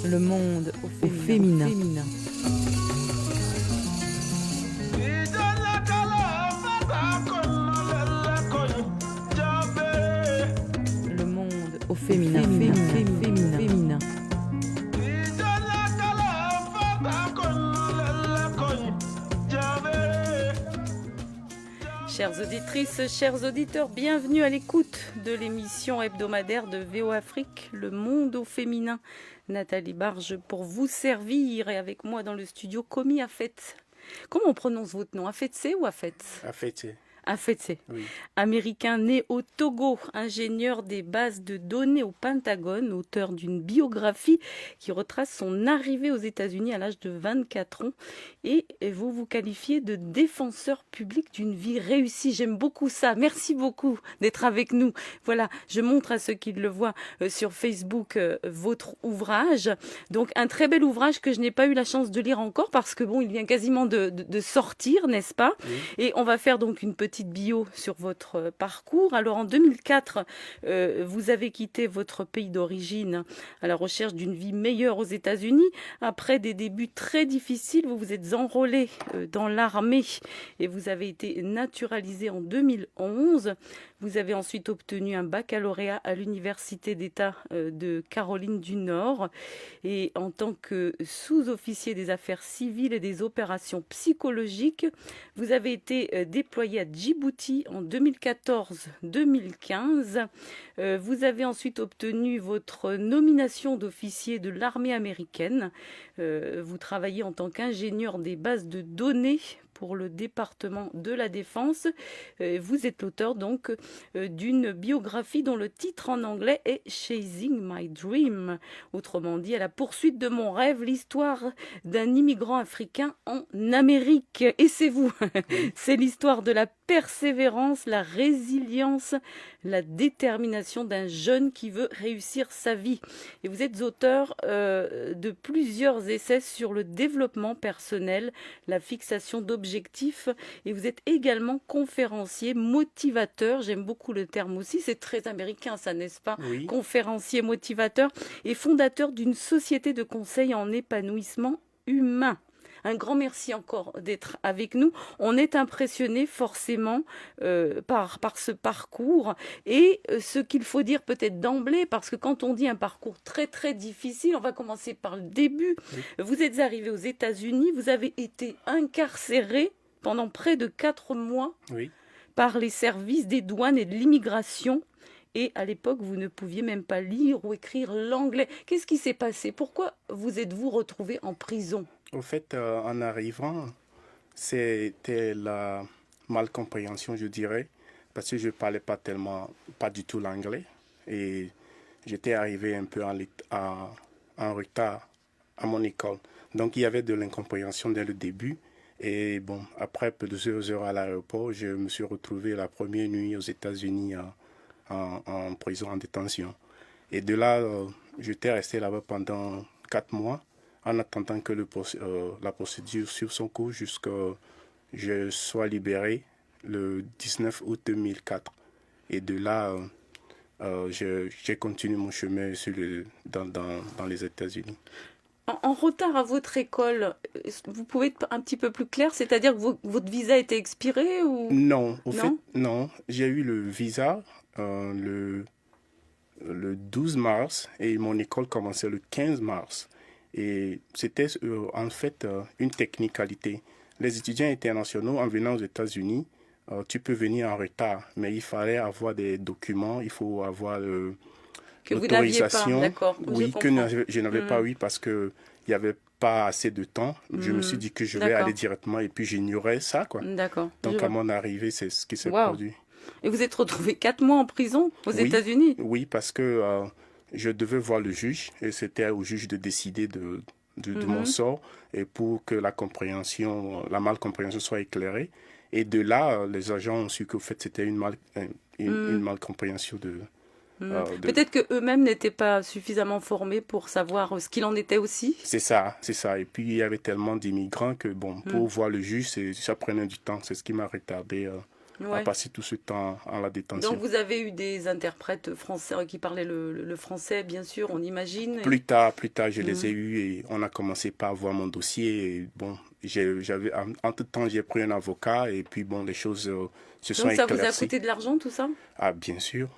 Le monde au féminin. Le monde au féminin. Féminin. Chères auditrices, chers auditeurs, bienvenue à l'écoute de l'émission hebdomadaire de VO Afrique, Le Monde au Féminin. Nathalie Barge pour vous servir et avec moi dans le studio, Komi Afet. Comment on prononce votre nom, Afetse ou Afet? Afete. Afetse, Oui. américain né au Togo, ingénieur des bases de données au Pentagone, auteur d'une biographie qui retrace son arrivée aux États-Unis à l'âge de 24 ans. Et vous vous qualifiez de défenseur public d'une vie réussie. J'aime beaucoup ça. Merci beaucoup d'être avec nous. Voilà, je montre à ceux qui le voient sur Facebook votre ouvrage. Donc un très bel ouvrage que je n'ai pas eu la chance de lire encore parce que bon, il vient quasiment de sortir, n'est-ce pas? Oui. Et on va faire donc une petite bio sur votre parcours. Alors en 2004, vous avez quitté votre pays d'origine à la recherche d'une vie meilleure aux États-Unis. Après des débuts très difficiles, vous vous êtes enrôlé dans l'armée et vous avez été naturalisé en 2011. Vous avez ensuite obtenu un baccalauréat à l'Université d'État de Caroline du Nord et en tant que sous-officier des affaires civiles et des opérations psychologiques, vous avez été déployé à Djibouti en 2014-2015. Vous avez ensuite obtenu votre nomination d'officier de l'armée américaine. Vous travaillez en tant qu'ingénieur des bases de données pour le département de la Défense. Vous êtes l'auteur donc d'une biographie dont le titre en anglais est Chasing My Dream. Autrement dit, à la poursuite de mon rêve, l'histoire d'un immigrant africain en Amérique. Et c'est vous. C'est l'histoire de la persévérance, la résilience, la détermination d'un jeune qui veut réussir sa vie. Et vous êtes auteur de plusieurs essais sur le développement personnel, la fixation d'objectifs, et vous êtes également conférencier, motivateur, j'aime beaucoup le terme aussi, c'est très américain ça, n'est-ce pas? Oui. Conférencier, motivateur, et fondateur d'une société de conseil en épanouissement humain. Un grand merci encore d'être avec nous. On est impressionné forcément par ce parcours et ce qu'il faut dire peut-être d'emblée, parce que quand on dit un parcours très très difficile, on va commencer par le début. Oui. Vous êtes arrivé aux États-Unis, vous avez été incarcéré pendant près de 4 mois Oui. par les services des douanes et de l'immigration. Et à l'époque, vous ne pouviez même pas lire ou écrire l'anglais. Qu'est-ce qui s'est passé? Pourquoi vous êtes-vous retrouvé en prison? Au fait, en arrivant, c'était la malcompréhension, je dirais, parce que je ne parlais pas du tout l'anglais. Et j'étais arrivé un peu en retard à mon école. Donc, il y avait de l'incompréhension dès le début. Et bon, après peu de heures à l'aéroport, je me suis retrouvé la première nuit aux États-Unis en prison, en détention. Et de là, j'étais resté là-bas pendant 4 mois, en attendant que la procédure suive son cours jusqu'à ce que je sois libéré le 19 août 2004. Et de là, j'ai continué mon chemin dans les États-Unis. En retard à votre école, vous pouvez être un petit peu plus clair, c'est-à-dire que votre visa était expiré ou... Non, non. J'ai eu le visa le 12 mars et mon école commençait le 15 mars. Et c'était en fait une technicalité. Les étudiants internationaux, en venant aux États-Unis, tu peux venir en retard, mais il fallait avoir des documents, il faut avoir l'autorisation. D'accord. Oui, que je n'avais pas eu parce qu'il n'y avait pas assez de temps. Je me suis dit que je vais aller directement et puis j'ignorais ça, quoi. D'accord. Donc à mon arrivée, c'est ce qui s'est produit. Et vous êtes retrouvé 4 mois en prison aux États-Unis? Oui, parce que je devais voir le juge et c'était au juge de décider de mon sort et pour que la malcompréhension soit éclairée. Et de là, les agents ont su qu'au fait, c'était une malcompréhension de... Peut-être qu'eux-mêmes n'étaient pas suffisamment formés pour savoir ce qu'il en était aussi. C'est ça. Et puis, il y avait tellement d'immigrants que, pour voir le juge, ça prenait du temps. C'est ce qui m'a retardé à passer tout ce temps en la détention. Donc vous avez eu des interprètes français qui parlaient le français, bien sûr, on imagine. Plus tard, je les ai eus et on a commencé par voir mon dossier. Et bon, entre-temps, j'ai pris un avocat et puis bon, les choses se sont éclaircies. Donc ça vous a coûté de l'argent, tout ça? Ah, bien sûr.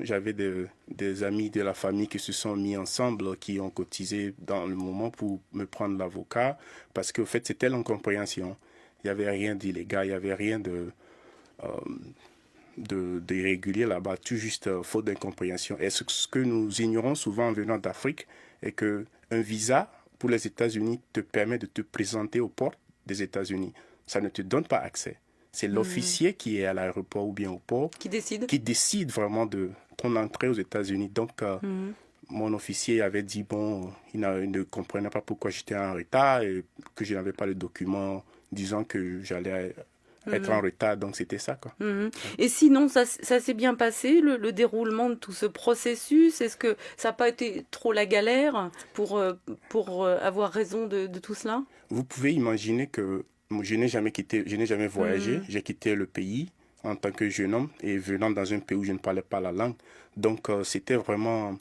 J'avais des amis de la famille qui se sont mis ensemble, qui ont cotisé dans le moment pour me prendre l'avocat, parce qu'en fait, c'était l'incompréhension. Il n'y avait rien d'illégal, il n'y avait rien d'irrégulier là-bas, tout juste faute d'incompréhension. Et ce que nous ignorons souvent en venant d'Afrique est qu'un visa pour les États-Unis te permet de te présenter aux portes des États-Unis. Ça ne te donne pas accès. C'est l'officier qui est à l'aéroport ou bien au port qui décide vraiment de ton entrée aux États-Unis. Donc, mon officier avait dit, bon, il ne comprenait pas pourquoi j'étais en retard et que je n'avais pas le document disant que j'allais être en retard. Donc, c'était ça, quoi. Et sinon, ça s'est bien passé, le déroulement de tout ce processus? Est-ce que ça n'a pas été trop la galère pour avoir raison de tout cela? Vous pouvez imaginer que je n'ai jamais voyagé. J'ai quitté le pays en tant que jeune homme et venant dans un pays où je ne parlais pas la langue. Donc, c'était vraiment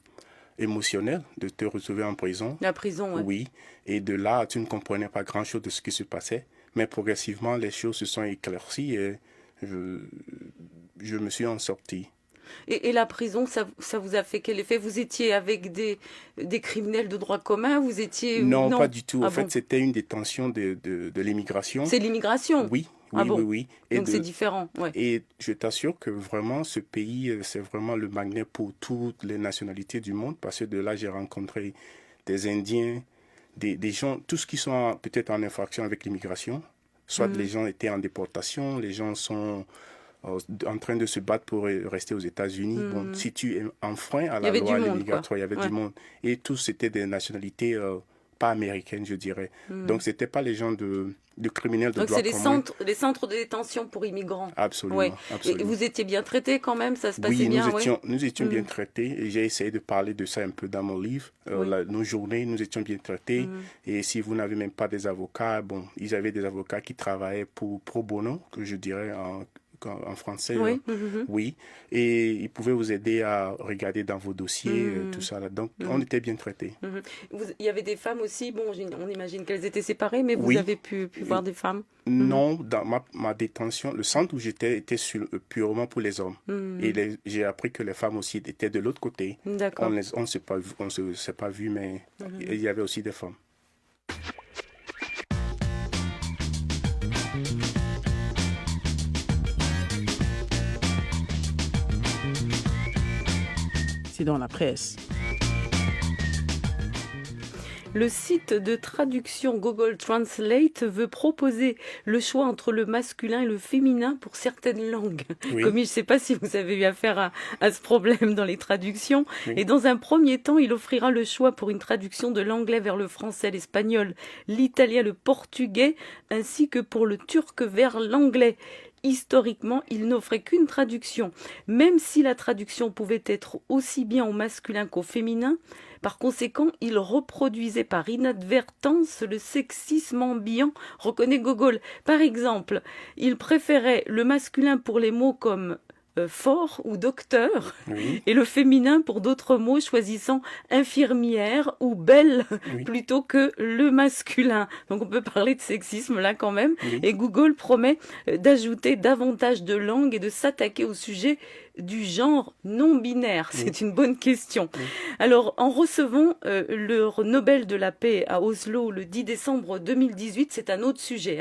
émotionnel de te retrouver en prison. La prison, oui. Et de là, tu ne comprenais pas grand-chose de ce qui se passait. Mais progressivement, les choses se sont éclaircies et je me suis en sorti. Et la prison, ça vous a fait quel effet? Vous étiez avec des criminels de droit commun? Vous étiez... Non, pas du tout. En fait, c'était une détention de l'immigration. C'est l'immigration? Oui. Oui. Et donc c'est différent. Ouais. Et je t'assure que vraiment, ce pays, c'est vraiment le magnet pour toutes les nationalités du monde. Parce que de là, j'ai rencontré des Indiens, des gens, tous qui sont peut-être en infraction avec l'immigration. Soit les gens étaient en déportation, les gens sont en train de se battre pour rester aux États-Unis. Bon, si tu enfreins à la loi migratoire, il y avait du monde. Et tous étaient des nationalités pas américaines, je dirais. Donc, ce n'étaient pas les gens de criminels de droit commun. Donc, c'est les centres de détention pour immigrants. Absolument. Et vous étiez bien traités quand même? Ça se passait bien? Nous étions bien traités. Et j'ai essayé de parler de ça un peu dans mon livre. Nos journées, nous étions bien traités. Et si vous n'avez même pas des avocats, bon, ils avaient des avocats qui travaillaient pro bono, que je dirais en français. Oui. Et ils pouvaient vous aider à regarder dans vos dossiers, tout ça. Là. Donc, on était bien traités. Il y avait des femmes aussi. Bon, on imagine qu'elles étaient séparées, mais vous avez pu voir des femmes? Non, dans ma détention, le centre où j'étais était purement pour les hommes. Et j'ai appris que les femmes aussi étaient de l'autre côté. D'accord. On ne s'est pas vu, mais il y avait aussi des femmes. C'est dans la presse. Le site de traduction Google Translate veut proposer le choix entre le masculin et le féminin pour certaines langues. Oui. Comme je ne sais pas si vous avez eu affaire à ce problème dans les traductions. Oui. Et dans un premier temps, il offrira le choix pour une traduction de l'anglais vers le français, l'espagnol, l'italien, le portugais, ainsi que pour le turc vers l'anglais. Historiquement, il n'offrait qu'une traduction, même si la traduction pouvait être aussi bien au masculin qu'au féminin. Par conséquent, il reproduisait par inadvertance le sexisme ambiant, reconnaît Gogol. Par exemple, il préférait le masculin pour les mots comme fort ou docteur, et le féminin pour d'autres mots, choisissant infirmière ou belle plutôt que le masculin. Donc on peut parler de sexisme là quand même. Et Google promet d'ajouter davantage de langues et de s'attaquer au sujet du genre non binaire. C'est une bonne question. Alors, en recevant le Nobel de la paix à Oslo le 10 décembre 2018, c'est un autre sujet.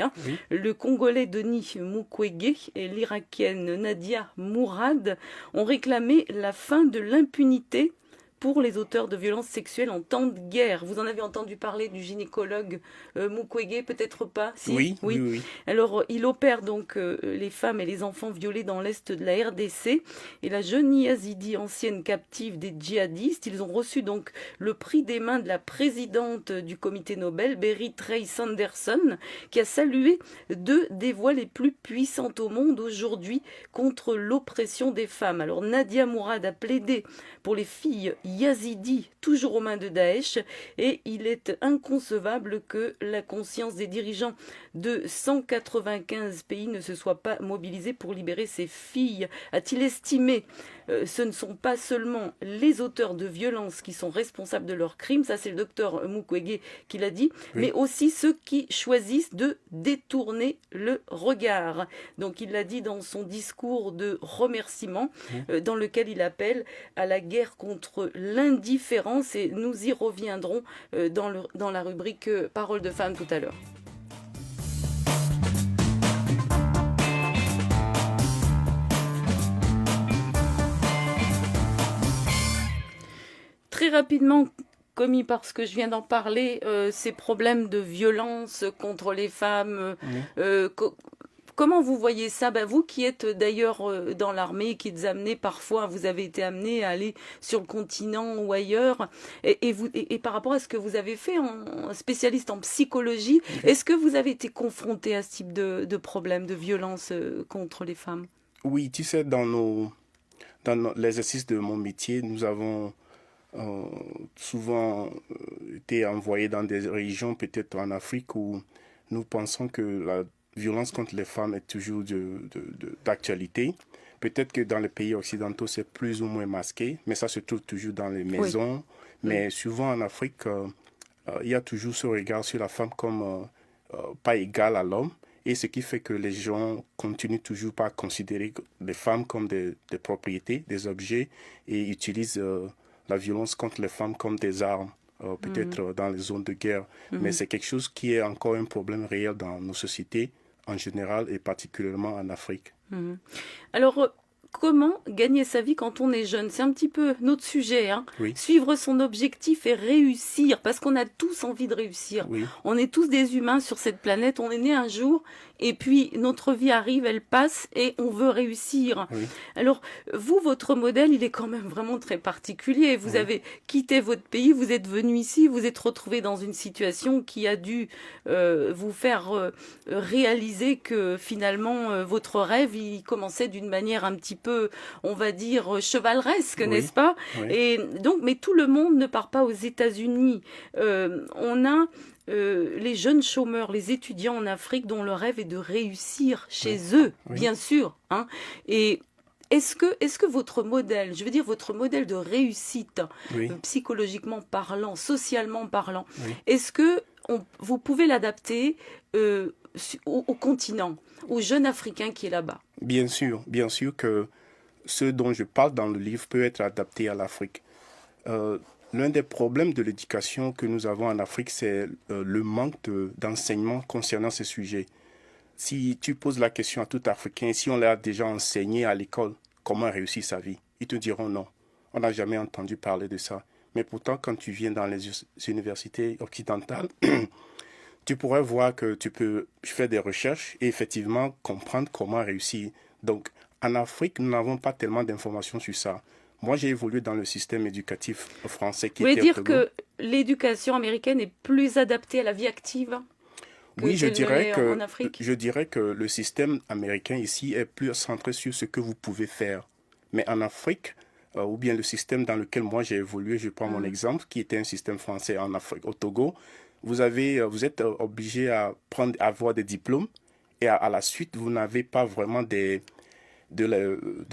Le Congolais Denis Mukwege et l'Irakienne Nadia Mourad ont réclamé la fin de l'impunité pour les auteurs de violences sexuelles en temps de guerre. Vous en avez entendu parler du gynécologue Mukwege, peut-être pas? Si? Oui. Alors, il opère donc les femmes et les enfants violés dans l'est de la RDC. Et la jeune Yazidi, ancienne captive des djihadistes, ils ont reçu donc le prix des mains de la présidente du comité Nobel, Berit Reiss-Andersen, qui a salué 2 des voix les plus puissantes au monde aujourd'hui contre l'oppression des femmes. Alors, Nadia Mourad a plaidé pour les filles yazidis, toujours aux mains de Daesh, et il est inconcevable que la conscience des dirigeants de 195 pays ne se soit pas mobilisée pour libérer ces filles. A-t-il estimé ce ne sont pas seulement les auteurs de violences qui sont responsables de leurs crimes, ça c'est le docteur Mukwege qui l'a dit, Oui. mais aussi ceux qui choisissent de détourner le regard. Donc il l'a dit dans son discours de remerciement, dans lequel il appelle à la guerre contre l'indifférence, et nous y reviendrons dans la rubrique Parole de femme tout à l'heure. Très rapidement, commis parce que je viens d'en parler, ces problèmes de violence contre les femmes, comment vous voyez ça? Vous qui êtes d'ailleurs dans l'armée, qui êtes amené parfois, vous avez été amené à aller sur le continent ou ailleurs, et par rapport à ce que vous avez fait en spécialiste en psychologie, est-ce que vous avez été confronté à ce type de problème, de violence contre les femmes? Oui, tu sais, l'exercice de mon métier, nous avons souvent été envoyés dans des régions, peut-être en Afrique, où nous pensons que la violence contre les femmes est toujours d'actualité. Peut-être que dans les pays occidentaux, c'est plus ou moins masqué, mais ça se trouve toujours dans les maisons. Oui. Mais souvent en Afrique, il y a toujours ce regard sur la femme comme pas égale à l'homme. Et ce qui fait que les gens continuent toujours par considérer les femmes comme des propriétés, des objets, et utilisent la violence contre les femmes comme des armes, peut-être dans les zones de guerre. Mais c'est quelque chose qui est encore un problème réel dans nos sociétés en général et particulièrement en Afrique. Alors, comment gagner sa vie quand on est jeune? C'est un petit peu notre sujet. Oui. Suivre son objectif et réussir, parce qu'on a tous envie de réussir. Oui. On est tous des humains sur cette planète, on est né un jour, et puis notre vie arrive, elle passe, et on veut réussir. Oui. Alors, vous, votre modèle, il est quand même vraiment très particulier. Vous avez quitté votre pays, vous êtes venu ici, vous êtes retrouvé dans une situation qui a dû vous faire réaliser que finalement, votre rêve, il commençait d'une manière un petit peu, on va dire, chevaleresque, n'est-ce pas? Oui. Et donc, mais tout le monde ne part pas aux États-Unis. On a les jeunes chômeurs, les étudiants en Afrique dont le rêve est de réussir chez eux, bien sûr. Et est-ce que votre modèle, je veux dire votre modèle de réussite, psychologiquement parlant, socialement parlant, est-ce que vous pouvez l'adapter au continent, au jeune Africain qui est là-bas? Bien sûr que ce dont je parle dans le livre peut être adapté à l'Afrique. L'un des problèmes de l'éducation que nous avons en Afrique, c'est le manque d'enseignement concernant ces sujets. Si tu poses la question à tout Africain, si on leur a déjà enseigné à l'école comment réussir sa vie, ils te diront non. On n'a jamais entendu parler de ça. Mais pourtant, quand tu viens dans les universités occidentales, tu pourrais voir que tu peux faire des recherches et effectivement comprendre comment réussir. Donc, en Afrique, nous n'avons pas tellement d'informations sur ça. Moi, j'ai évolué dans le système éducatif français qui était au Togo. Vous voulez dire que l'éducation américaine est plus adaptée à la vie active que oui, je dirais que le système américain ici est plus centré sur ce que vous pouvez faire. Mais en Afrique, ou bien le système dans lequel moi j'ai évolué, je prends mon exemple, qui était un système français en Afrique, au Togo, vous êtes obligé à avoir des diplômes et à la suite, vous n'avez pas vraiment de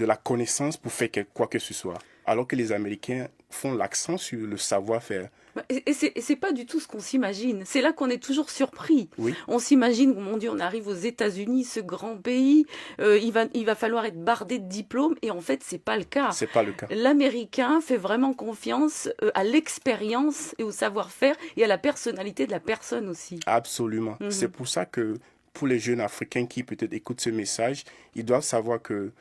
la connaissance pour faire quoi que ce soit. Alors que les Américains font l'accent sur le savoir-faire. Et c'est pas du tout ce qu'on s'imagine. C'est là qu'on est toujours surpris. Oui. On s'imagine, mon Dieu, on arrive aux États-Unis, ce grand pays, il va falloir être bardé de diplômes, et en fait, c'est pas le cas. C'est pas le cas. L'Américain fait vraiment confiance à l'expérience et au savoir-faire et à la personnalité de la personne aussi. Absolument. C'est pour ça que pour les jeunes Africains qui peut-être écoutent ce message, ils doivent savoir que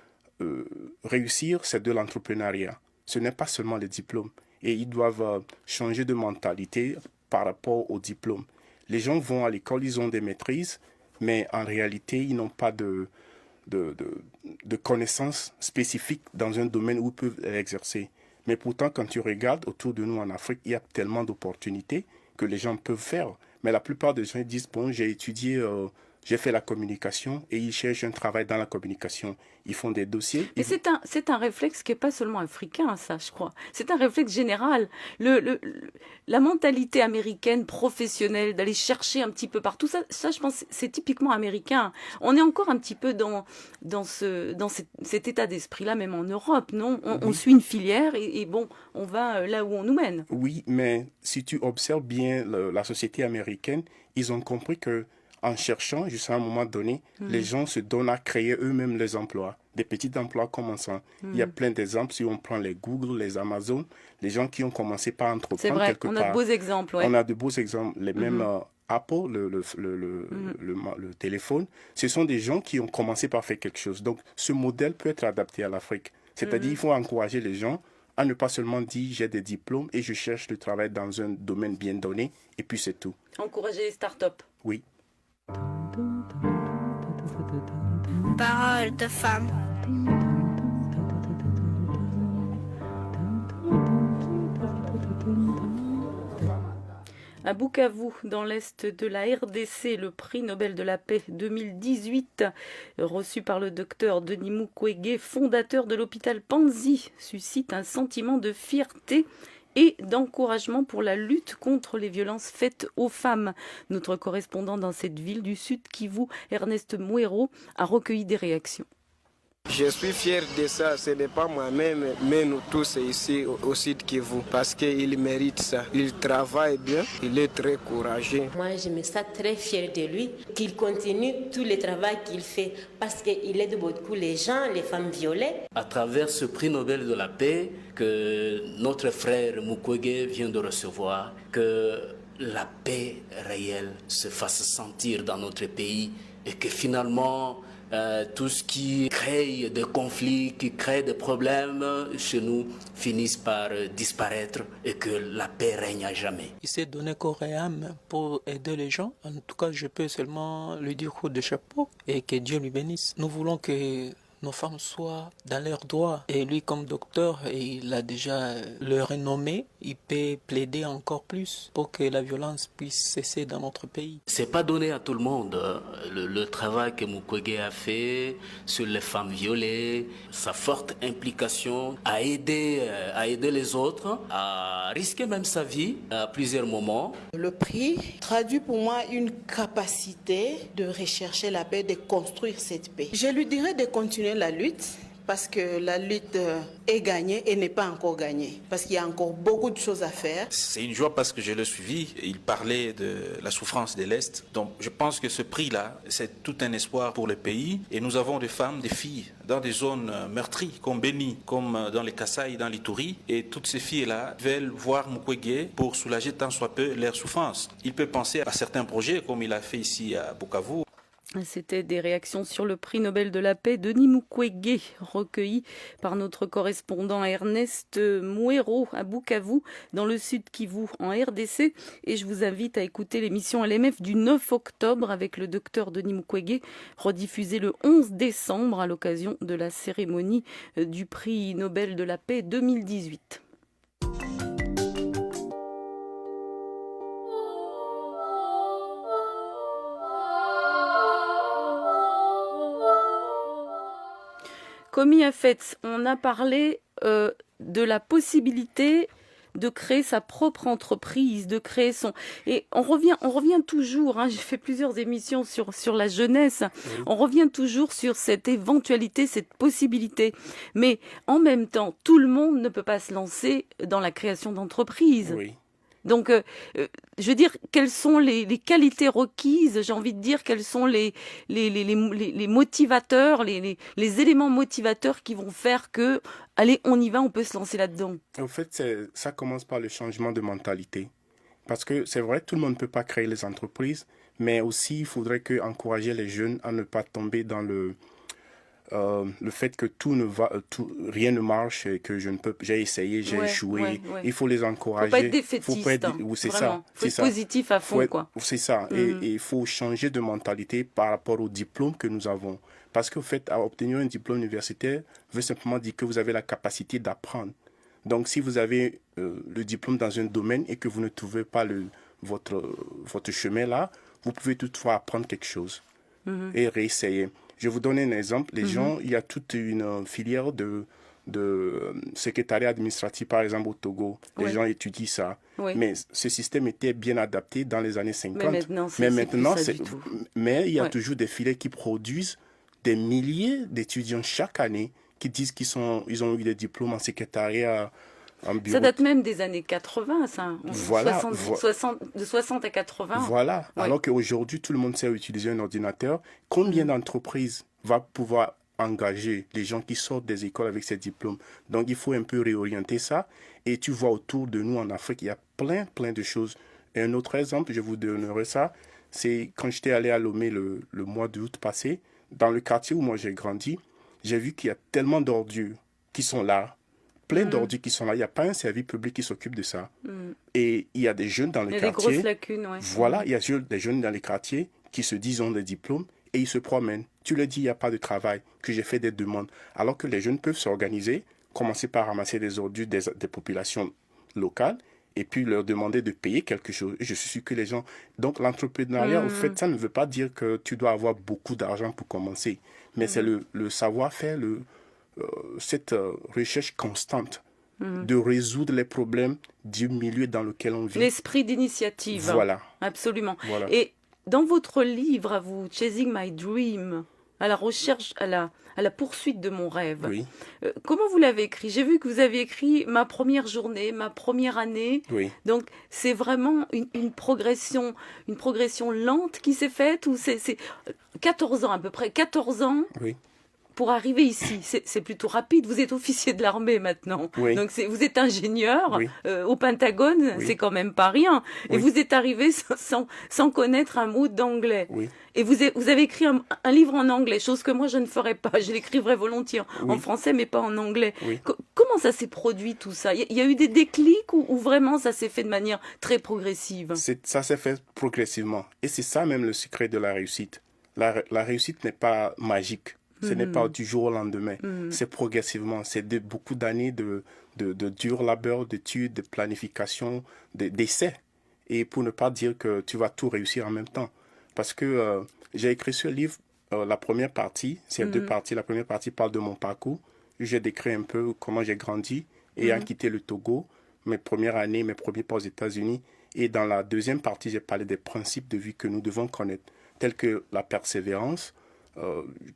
réussir, c'est de l'entrepreneuriat. Ce n'est pas seulement les diplômes. Et ils doivent changer de mentalité par rapport aux diplômes. Les gens vont à l'école, ils ont des maîtrises, mais en réalité, ils n'ont pas de connaissances spécifiques dans un domaine où ils peuvent l'exercer. Mais pourtant, quand tu regardes autour de nous en Afrique, il y a tellement d'opportunités que les gens peuvent faire. Mais la plupart des gens disent, bon, j'ai étudié j'ai fait la communication et ils cherchent un travail dans la communication. Ils font des dossiers. Mais c'est un réflexe qui n'est pas seulement africain, ça, je crois. C'est un réflexe général. La mentalité américaine professionnelle, d'aller chercher un petit peu partout, ça je pense, c'est typiquement américain. On est encore un petit peu dans cet état d'esprit-là, même en Europe, non? On suit une filière et bon, on va là où on nous mène. Oui, mais si tu observes bien la société américaine, ils ont compris que en cherchant, jusqu'à un moment donné, les gens se donnent à créer eux-mêmes les emplois, des petits emplois commençant. Il y a plein d'exemples, si on prend les Google, les Amazon, les gens qui ont commencé par entreprendre quelque part. C'est vrai, on a de beaux exemples. Ouais. On a de beaux exemples, les mêmes Apple, le téléphone, ce sont des gens qui ont commencé par faire quelque chose. Donc, ce modèle peut être adapté à l'Afrique. C'est-à-dire, il faut encourager les gens à ne pas seulement dire j'ai des diplômes et je cherche le travail dans un domaine bien donné, et puis c'est tout. Encourager les startups. Oui. Parole de femme. À Bukavu, dans l'est de la RDC, le prix Nobel de la paix 2018, reçu par le docteur Denis Mukwege, fondateur de l'hôpital Panzi, suscite un sentiment de fierté et d'encouragement pour la lutte contre les violences faites aux femmes. Notre correspondant dans cette ville du Sud Kivu, Ernest Mouero, a recueilli des réactions. Je suis fier de ça, ce n'est pas moi-même, mais nous tous ici au Sud Kivu, parce qu'il mérite ça. Il travaille bien, il est très courageux. Moi, je me sens très fier de lui, qu'il continue tout le travail qu'il fait, parce qu'il aide beaucoup les gens, les femmes violées. À travers ce prix Nobel de la paix que notre frère Mukwege vient de recevoir, que la paix réelle se fasse sentir dans notre pays et que finalement tout ce qui crée des conflits, qui crée des problèmes chez nous finisse par disparaître et que la paix règne à jamais. Il s'est donné corps et âme pour aider les gens. En tout cas, je peux seulement lui dire coup de chapeau et que Dieu lui bénisse. Nous voulons que nos femmes soient dans leurs droits. Et lui, comme docteur, il a déjà le renommé. Il peut plaider encore plus pour que la violence puisse cesser dans notre pays. C'est pas donné à tout le monde. Le travail que Mukwege a fait sur les femmes violées, sa forte implication à aider les autres, à risquer même sa vie à plusieurs moments. Le prix traduit pour moi une capacité de rechercher la paix, de construire cette paix. Je lui dirais de continuer la lutte, parce que la lutte est gagnée et n'est pas encore gagnée, parce qu'il y a encore beaucoup de choses à faire. C'est une joie parce que je l'ai suivi. Il parlait de la souffrance de l'Est. Donc je pense que ce prix-là, c'est tout un espoir pour le pays. Et nous avons des femmes, des filles, dans des zones meurtries, comme Beni, comme dans les Kasaï, dans l'Ituri. Et toutes ces filles-là veulent voir Mukwege pour soulager tant soit peu leur souffrance. Il peut penser à certains projets, comme il a fait ici à Bukavu. C'était des réactions sur le prix Nobel de la paix Denis Mukwege, recueillies par notre correspondant Ernest Mouero à Bukavu, dans le Sud Kivu, en RDC. Et je vous invite à écouter l'émission LMF du 9 octobre avec le docteur Denis Mukwege, rediffusée le 11 décembre à l'occasion de la cérémonie du prix Nobel de la paix 2018. Komi Afetz, on a parlé de la possibilité de créer sa propre entreprise, de créer son... Et on revient toujours, j'ai fait plusieurs émissions sur la jeunesse, on revient toujours sur cette éventualité, cette possibilité. Mais en même temps, tout le monde ne peut pas se lancer dans la création d'entreprise. Oui. Donc, je veux dire, quelles sont les qualités requises, j'ai envie de dire, quels sont les motivateurs, les éléments motivateurs qui vont faire que, allez, on y va, on peut se lancer là-dedans. En fait, ça commence par le changement de mentalité. Parce que c'est vrai, tout le monde ne peut pas créer les entreprises, mais aussi, il faudrait encourager les jeunes à ne pas tomber dans le fait que rien ne marche et que j'ai essayé, j'ai échoué. Ouais. Il faut les encourager. Faut pas être défaitiste. C'est vraiment. ça. Faut être positif à fond, quoi. C'est ça. Et il faut changer de mentalité par rapport au diplôme que nous avons. Parce qu'au fait, à obtenir un diplôme universitaire veut simplement dire que vous avez la capacité d'apprendre. Donc, si vous avez le diplôme dans un domaine et que vous ne trouvez pas votre chemin là, vous pouvez toutefois apprendre quelque chose. et réessayer. Je vous donne un exemple. Les gens, il y a toute une filière de secrétariat administratif, par exemple, au Togo. Les gens étudient ça. Oui. Mais ce système était bien adapté dans les années 50. Mais maintenant, mais il y a toujours des filières qui produisent des milliers d'étudiants chaque année qui disent qu'ils ont eu des diplômes en secrétariat, en bureau. Ça date même des années 80, ça. Voilà. De 60 à 80. Voilà. Ouais. Alors qu'aujourd'hui, tout le monde sait utiliser un ordinateur. Combien d'entreprises va pouvoir engager les gens qui sortent des écoles avec ces diplômes? Donc, il faut un peu réorienter ça. Et tu vois autour de nous en Afrique, il y a plein de choses. Et un autre exemple, je vous donnerai ça, c'est quand j'étais allé à Lomé le mois d'août passé, dans le quartier où moi j'ai grandi, j'ai vu qu'il y a tellement d'ordures qui sont là, plein d'ordures qui sont là. Il n'y a pas un service public qui s'occupe de ça. Et il y a des jeunes dans les quartiers. Il y a des grosses lacunes, ouais. Voilà, il y a des jeunes dans les quartiers qui se disent ont des diplômes et ils se promènent. Tu leur dis, il n'y a pas de travail, que j'ai fait des demandes. Alors que les jeunes peuvent s'organiser, commencer par ramasser des ordures des populations locales et puis leur demander de payer quelque chose. Et je suis sûr que les gens... Donc l'entrepreneuriat, au fait, ça ne veut pas dire que tu dois avoir beaucoup d'argent pour commencer. Mais c'est le savoir-faire, cette recherche constante de résoudre les problèmes du milieu dans lequel on vit. L'esprit d'initiative. Voilà. Absolument. Voilà. Et dans votre livre, à vous, Chasing My Dream, à la recherche, à la poursuite de mon rêve, oui. Comment vous l'avez écrit? J'ai vu que vous avez écrit ma première journée, ma première année. Oui. Donc, c'est vraiment une progression lente qui s'est faite, ou c'est 14 ans à peu près, 14 ans. Oui. Pour arriver ici, c'est plutôt rapide. Vous êtes officier de l'armée maintenant. Oui. Donc vous êtes ingénieur oui. Au Pentagone, oui. c'est quand même pas rien. Et vous êtes arrivé sans connaître un mot d'anglais. Oui. Et vous avez écrit un livre en anglais, chose que moi je ne ferais pas. Je l'écrivrais volontiers en français, mais pas en anglais. Oui. Comment ça s'est produit tout ça? Il y a eu des déclics ou vraiment ça s'est fait de manière très progressive? Ça s'est fait progressivement. Et c'est ça même le secret de la réussite. La réussite n'est pas magique. Ce n'est pas du jour au lendemain. C'est progressivement. C'est beaucoup d'années de dur labeur, d'études, de planification, d'essais. Et pour ne pas dire que tu vas tout réussir en même temps. Parce que j'ai écrit ce livre, la première partie, c'est deux parties. La première partie parle de mon parcours. J'ai décrit un peu comment j'ai grandi et quitté le Togo, mes premières années, mes premiers pas aux États-Unis. Et dans la deuxième partie, j'ai parlé des principes de vie que nous devons connaître, tels que la persévérance,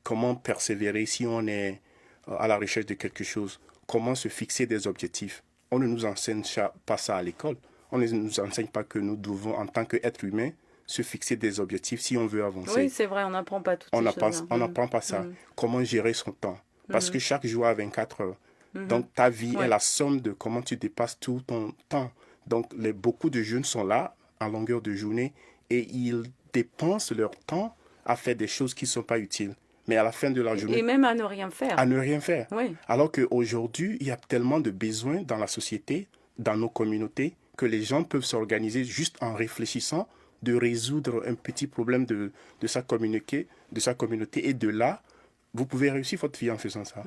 comment persévérer si on est à la recherche de quelque chose, comment se fixer des objectifs. On ne nous enseigne pas ça à l'école. On ne nous enseigne pas que nous devons, en tant qu'être humain, se fixer des objectifs si on veut avancer. Oui, c'est vrai, on n'apprend pas tout ça. On n'apprend pas ça. Comment gérer son temps. Parce que chaque jour a 24 heures. Donc ta vie est la somme de comment tu dépasses tout ton temps. Donc beaucoup de jeunes sont là en longueur de journée et ils dépensent leur temps à faire des choses qui ne sont pas utiles. Mais à la fin de la journée... Et même à ne rien faire. À ne rien faire. Oui. Alors qu'aujourd'hui, il y a tellement de besoins dans la société, dans nos communautés, que les gens peuvent s'organiser juste en réfléchissant de résoudre un petit problème de sa communauté. Et de là, vous pouvez réussir votre vie en faisant ça.